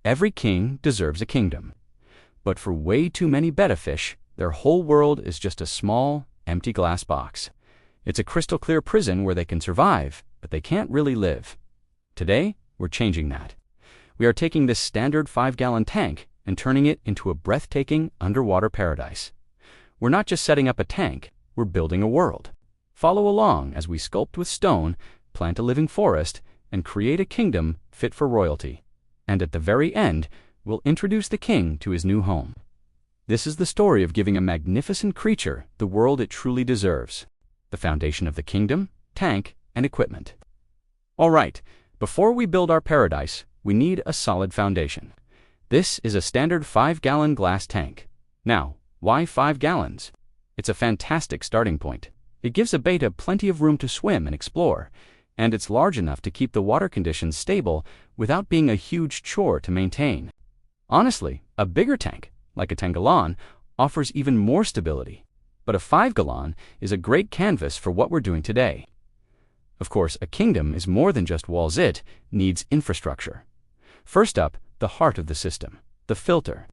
Every king deserves a kingdom. But for way too many betta fish, their whole world is just a small, empty glass box. It's a crystal clear prison where they can survive, but they can't really live. Today, we're changing that. We are taking this standard 5-gallon tank and turning it into a breathtaking underwater paradise. We're not just setting up a tank, we're building a world. Follow along as we sculpt with stone, plant a living forest, and create a kingdom fit for royalty. And at the very end, we'll introduce the king to his new home. This is the story of giving a magnificent creature the world it truly deserves. The foundation of the kingdom, tank, and equipment. All right, before we build our paradise, we need a solid foundation. This is a standard 5-gallon glass tank. Now, why 5 gallons? It's a fantastic starting point. It gives a betta plenty of room to swim and explore, and it's large enough to keep the water conditions stable without being a huge chore to maintain. Honestly, a bigger tank, like a 10-gallon, offers even more stability, but a 5-gallon is a great canvas for what we're doing today. Of course, a kingdom is more than just walls. It needs infrastructure. First up, the heart of the system, the filter.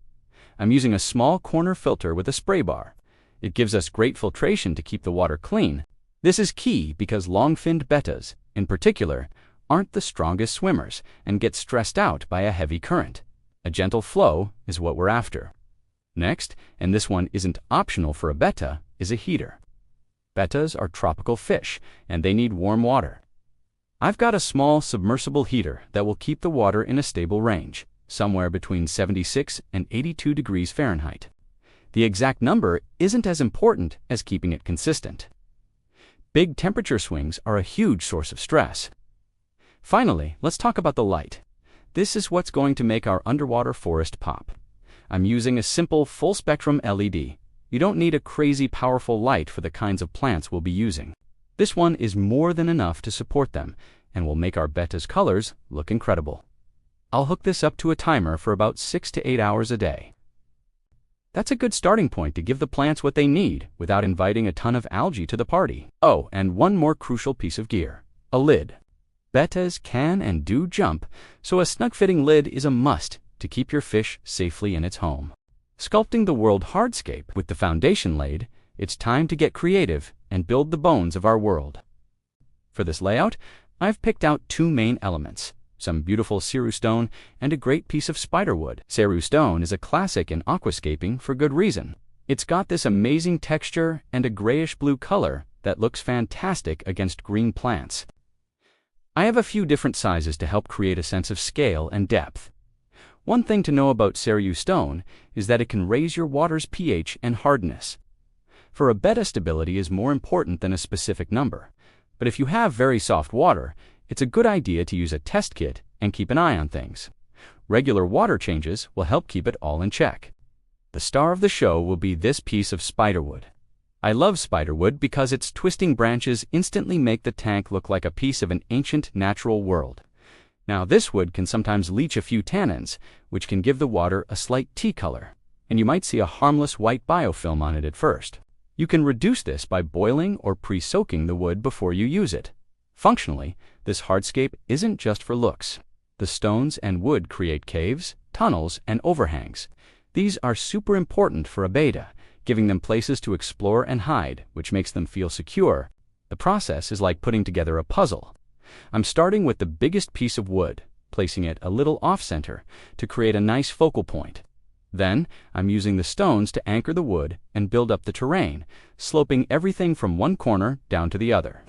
I'm using a small corner filter with a spray bar. It gives us great filtration to keep the water clean. This is key because long-finned bettas, in particular, aren't the strongest swimmers and get stressed out by a heavy current. A gentle flow is what we're after. Next, and this one isn't optional for a betta, is a heater. Bettas are tropical fish, and they need warm water. I've got a small submersible heater that will keep the water in a stable range, somewhere between 76 and 82 degrees Fahrenheit. The exact number isn't as important as keeping it consistent. Big temperature swings are a huge source of stress. Finally, let's talk about the light. This is what's going to make our underwater forest pop. I'm using a simple full-spectrum LED. You don't need a crazy powerful light for the kinds of plants we'll be using. This one is more than enough to support them and will make our betta's colors look incredible. I'll hook this up to a timer for about 6 to 8 hours a day. That's a good starting point to give the plants what they need without inviting a ton of algae to the party. Oh, and one more crucial piece of gear, a lid. Bettas can and do jump, so a snug-fitting lid is a must to keep your fish safely in its home. Sculpting the world hardscape with the foundation laid, it's time to get creative and build the bones of our world. For this layout, I've picked out 2 main elements, some beautiful ceru stone and a great piece of spiderwood. Ceru stone is a classic in aquascaping for good reason. It's got this amazing texture and a grayish-blue color that looks fantastic against green plants. I have a few different sizes to help create a sense of scale and depth. One thing to know about ceru stone is that it can raise your water's pH and hardness. For a betta, stability is more important than a specific number, but if you have very soft water, it's a good idea to use a test kit and keep an eye on things. Regular water changes will help keep it all in check. The star of the show will be this piece of spiderwood. I love spiderwood because its twisting branches instantly make the tank look like a piece of an ancient natural world. Now, this wood can sometimes leach a few tannins, which can give the water a slight tea color, and you might see a harmless white biofilm on it at first. You can reduce this by boiling or pre-soaking the wood before you use it. Functionally, this hardscape isn't just for looks. The stones and wood create caves, tunnels, and overhangs. These are super important for a betta, giving them places to explore and hide, which makes them feel secure. The process is like putting together a puzzle. I'm starting with the biggest piece of wood, placing it a little off-center to create a nice focal point. Then, I'm using the stones to anchor the wood and build up the terrain, sloping everything from one corner down to the other.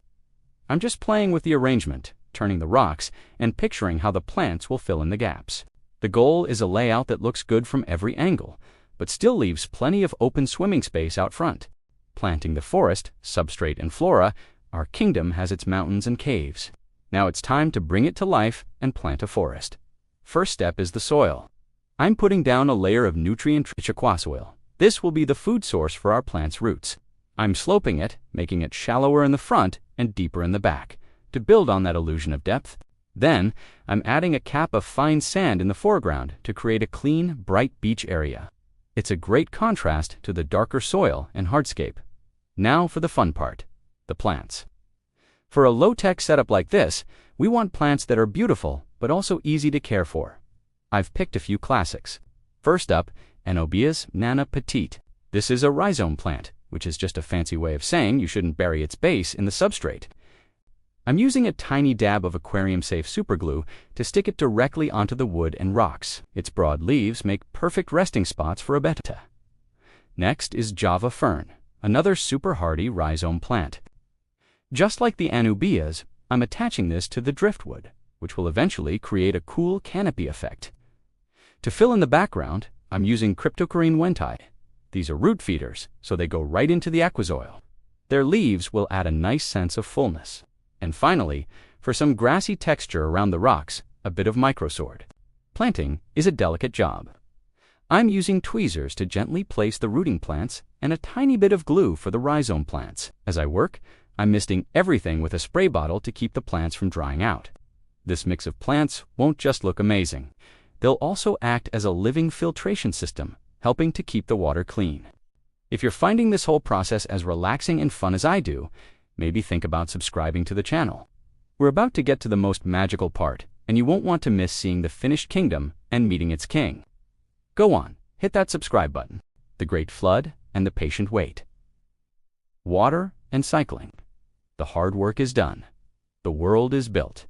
I'm just playing with the arrangement, turning the rocks, and picturing how the plants will fill in the gaps. The goal is a layout that looks good from every angle, but still leaves plenty of open swimming space out front. Planting the forest, Substrate, and Flora, our kingdom has its mountains and caves. Now it's time to bring it to life and plant a forest. First step is the soil. I'm putting down a layer of nutrient-rich aquasoil. This will be the food source for our plant's roots. I'm sloping it, making it shallower in the front and deeper in the back, to build on that illusion of depth. Then, I'm adding a cap of fine sand in the foreground to create a clean, bright beach area. It's a great contrast to the darker soil and hardscape. Now for the fun part, the plants. For a low-tech setup like this, we want plants that are beautiful, but also easy to care for. I've picked a few classics. First up, Anobias nana petite. This is a rhizome plant, which is just a fancy way of saying you shouldn't bury its base in the substrate. I'm using a tiny dab of aquarium-safe superglue to stick it directly onto the wood and rocks. Its broad leaves make perfect resting spots for a betta. Next is Java fern, another super hardy rhizome plant. Just like the Anobias, I'm attaching this to the driftwood, which will eventually create a cool canopy effect. To fill in the background, I'm using Cryptocoryne wenti. These are root feeders, so they go right into the aquasoil. Their leaves will add a nice sense of fullness. And finally, for some grassy texture around the rocks, a bit of microsword. Planting is a delicate job. I'm using tweezers to gently place the rooting plants and a tiny bit of glue for the rhizome plants. As I work, I'm misting everything with a spray bottle to keep the plants from drying out. This mix of plants won't just look amazing. They'll also act as a living filtration system, helping to keep the water clean. If you're finding this whole process as relaxing and fun as I do, maybe think about subscribing to the channel. We're about to get to the most magical part, and you won't want to miss seeing the finished kingdom and meeting its king. Go on, hit that subscribe button. The great flood and the patient wait. Water and cycling. The hard work is done. The world is built.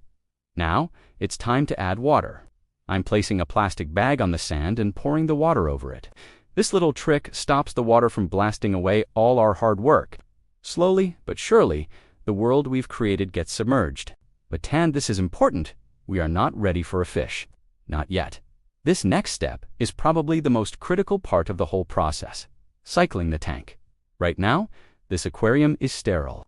Now, it's time to add water. I'm placing a plastic bag on the sand and pouring the water over it. This little trick stops the water from blasting away all our hard work. Slowly but surely, the world we've created gets submerged. But this is important. We are not ready for a fish. Not yet. This next step is probably the most critical part of the whole process. Cycling the tank. Right now, this aquarium is sterile.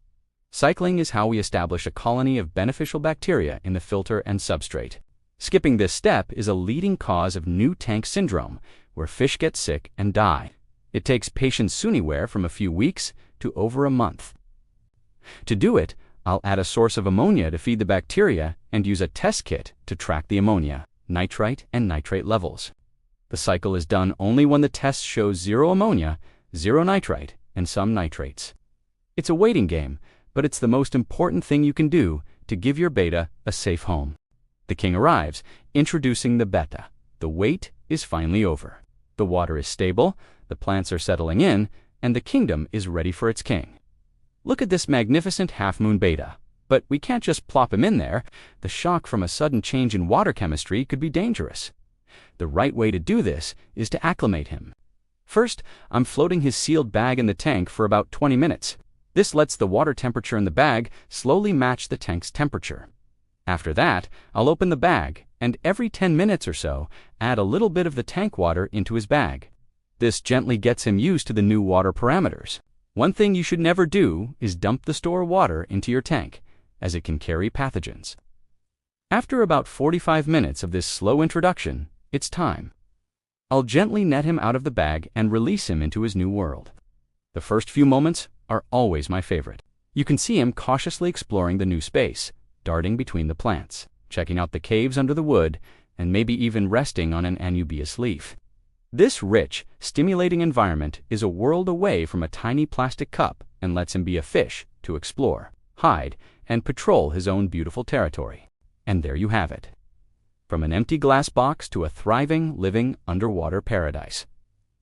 Cycling is how we establish a colony of beneficial bacteria in the filter and substrate. Skipping this step is a leading cause of new tank syndrome, where fish get sick and die. It takes patience anywhere from a few weeks to over a month. To do it, I'll add a source of ammonia to feed the bacteria and use a test kit to track the ammonia, nitrite, and nitrate levels. The cycle is done only when the test shows 0 ammonia, 0 nitrite, and some nitrates. It's a waiting game, but it's the most important thing you can do to give your betta a safe home. The king arrives, introducing the betta. The wait is finally over. The water is stable, the plants are settling in, and the kingdom is ready for its king. Look at this magnificent half-moon betta. But we can't just plop him in there. The shock from a sudden change in water chemistry could be dangerous. The right way to do this is to acclimate him. First, I'm floating his sealed bag in the tank for about 20 minutes. This lets the water temperature in the bag slowly match the tank's temperature. After that, I'll open the bag, and every 10 minutes or so, add a little bit of the tank water into his bag. This gently gets him used to the new water parameters. One thing you should never do is dump the store water into your tank, as it can carry pathogens. After about 45 minutes of this slow introduction, it's time. I'll gently net him out of the bag and release him into his new world. The first few moments are always my favorite. You can see him cautiously exploring the new space, darting between the plants, checking out the caves under the wood, and maybe even resting on an Anobias leaf. This rich, stimulating environment is a world away from a tiny plastic cup and lets him be a fish to explore, hide, and patrol his own beautiful territory. And there you have it. From an empty glass box to a thriving, living underwater paradise.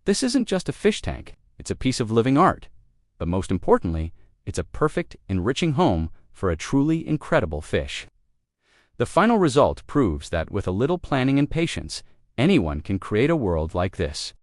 This isn't just a fish tank, it's a piece of living art. But most importantly, it's a perfect, enriching home for a truly incredible fish. The final result proves that with a little planning and patience, anyone can create a world like this.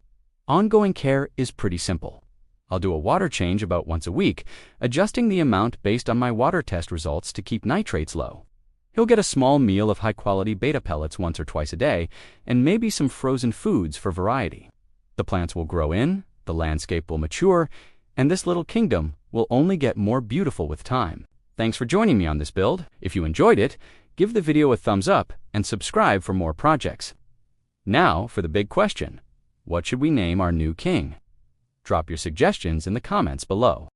Ongoing care is pretty simple. I'll do a water change about once a week, adjusting the amount based on my water test results to keep nitrates low. He'll get a small meal of high-quality betta pellets once or twice a day, and maybe some frozen foods for variety. The plants will grow in, the landscape will mature, and this little kingdom will only get more beautiful with time. Thanks for joining me on this build. If you enjoyed it, give the video a thumbs up and subscribe for more projects. Now for the big question. What should we name our new king? Drop your suggestions in the comments below.